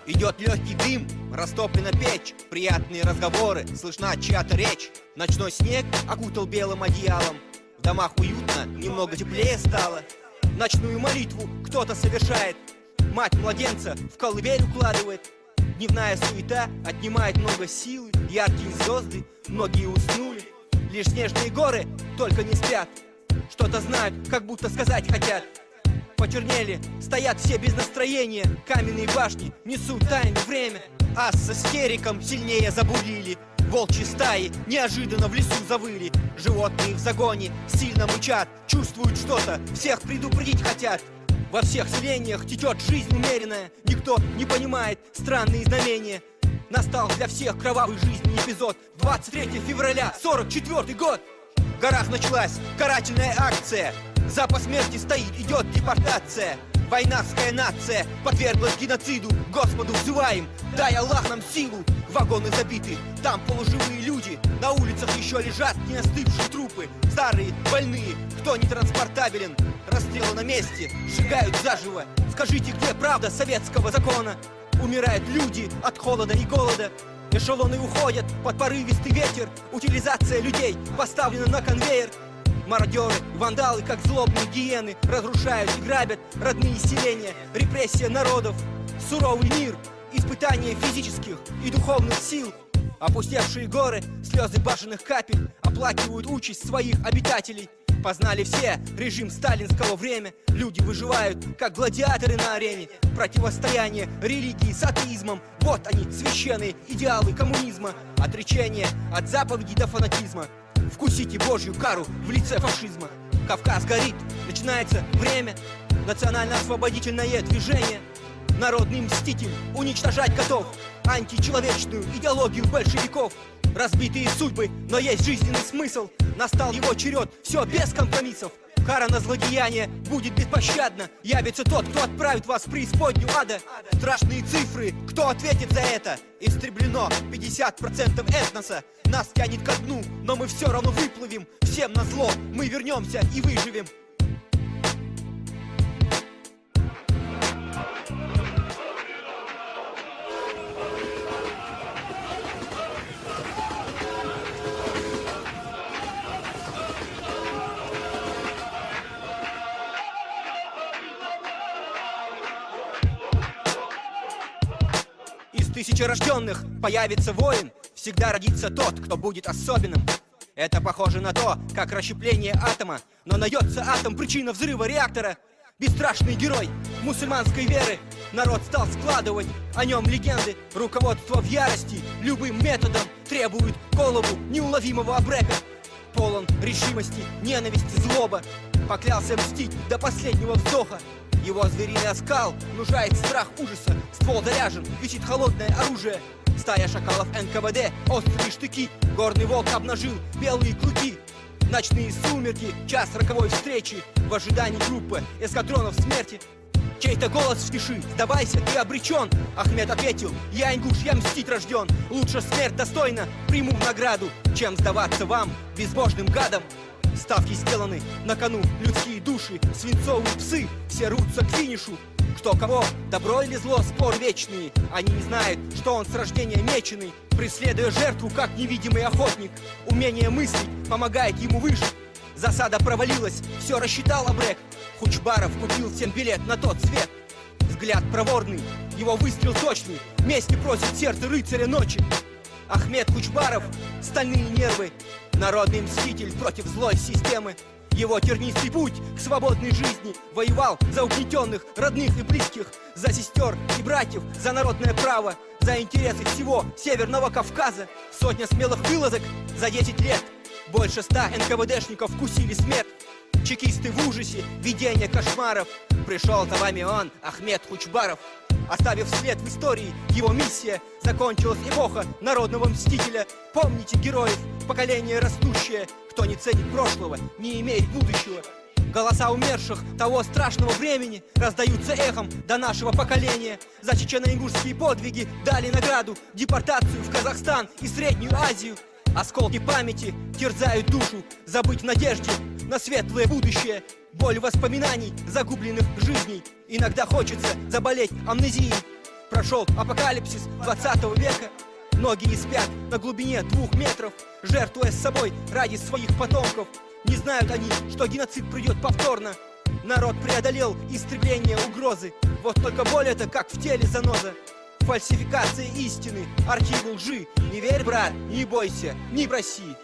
Идет легкий дым, растоплена печь, приятные разговоры, слышна чья-то речь. Ночной снег окутал белым одеялом, в домах уютно, немного теплее стало. Ночную молитву кто-то совершает, мать младенца в колыбель укладывает. Дневная суета отнимает много силы, яркие звезды, многие уснули. Лишь снежные горы только не спят, что-то знают, как будто сказать хотят. Почернели, стоят все без настроения, каменные башни несут тайну время. Ас с истериком сильнее забурили, волчьи стаи неожиданно в лесу завыли. Животные в загоне сильно мычат, чувствуют что-то, всех предупредить хотят. Во всех селениях течет жизнь умеренная, никто не понимает странные знамения. Настал для всех кровавый жизни эпизод. 23 февраля, 44-й год. В горах началась карательная акция. Запах смерти стоит, идет депортация. Войнавская нация подверглась геноциду. Господу взываем, дай Аллах нам силу. Вагоны забиты, там полуживые люди. На улицах еще лежат не остывшие трупы. Старые, больные, кто не транспортабелен. Расстрелы на месте, сжигают заживо. Скажите, где правда советского закона? Умирают люди от холода и голода. Эшелоны уходят под порывистый ветер. Утилизация людей поставлена на конвейер. Мародеры, вандалы, как злобные гиены, разрушают и грабят родные селения. Репрессия народов, суровый мир, испытания физических и духовных сил. Опустевшие горы, слезы башенных капель оплакивают участь своих обитателей. Познали все режим сталинского время. Люди выживают, как гладиаторы на арене. Противостояние религии с атеизмом. Вот они, священные идеалы коммунизма. Отречение от заповедей до фанатизма. Вкусите Божью кару в лице фашизма. Кавказ горит, начинается время. Национально-освободительное движение. Народный мститель уничтожать готов античеловечную идеологию большевиков. Разбитые судьбы, но есть жизненный смысл. Настал его черед, все без компромиссов. Кара на злодеяние будет беспощадна. Явится тот, кто отправит вас в преисподнюю ада. Страшные цифры, кто ответит за это? Истреблено 50% этноса. Нас тянет ко дну, но мы все равно выплывем. Всем назло, мы вернемся и выживем. Тысячи рожденных появится воин. Всегда родится тот, кто будет особенным. Это похоже на то, как расщепление атома. Но найдется атом причина взрыва реактора. Бесстрашный герой мусульманской веры. Народ стал складывать о нем легенды. Руководство в ярости любым методом требует голову неуловимого абрека. Полон решимости, ненависти, злоба. Поклялся мстить до последнего вздоха. Его звериный оскал внушает страх ужаса. Ствол заряжен, висит холодное оружие. Стая шакалов НКВД, острые штыки. Горный волк обнажил белые клыки. Ночные сумерки, час роковой встречи. В ожидании группы эскадронов смерти. Чей-то голос спешит, сдавайся, ты обречен. Ахмед ответил, я ингуш, я мстить рожден. Лучше смерть достойна, приму награду, чем сдаваться вам, безбожным гадам. Ставки сделаны, на кону людские души. Свинцовые псы, все рвутся к финишу. Кто кого, добро или зло, спор вечный. Они не знают, что он с рождения меченый. Преследуя жертву, как невидимый охотник. Умение мыслить помогает ему выжить. Засада провалилась, все рассчитал Абрек. Хучбаров купил всем билет на тот свет. Взгляд проворный, его выстрел точный. Мести просит сердце рыцаря ночи. Ахмед Хучбаров, стальные нервы. Народный мститель против злой системы. Его тернистый путь к свободной жизни. Воевал за угнетенных, родных и близких. За сестер и братьев, за народное право. За интересы всего Северного Кавказа. Сотня смелых вылазок за 10 лет. Больше 100 НКВДшников вкусили смерть. Чекисты в ужасе, видение кошмаров. Пришел за вами он, Ахмед Хучбаров. Оставив след в истории, его миссия. Закончилась эпоха народного мстителя. Помните героев, поколение растущее. Кто не ценит прошлого, не имеет будущего. Голоса умерших того страшного времени раздаются эхом до нашего поколения. За чечено-ингушские подвиги дали награду. Депортацию в Казахстан и Среднюю Азию. Осколки памяти терзают душу. Забыть в надежде на светлое будущее. Боль воспоминаний загубленных жизней. Иногда хочется заболеть амнезией. Прошел апокалипсис 20 века. Ноги не спят на глубине 2 метров, жертвуя собой ради своих потомков. Не знают они, что геноцид придет повторно. Народ преодолел истребление угрозы. Вот только боль это как в теле заноза. Фальсификация истины, архивы лжи. Не верь, брат, не бойся, не проси.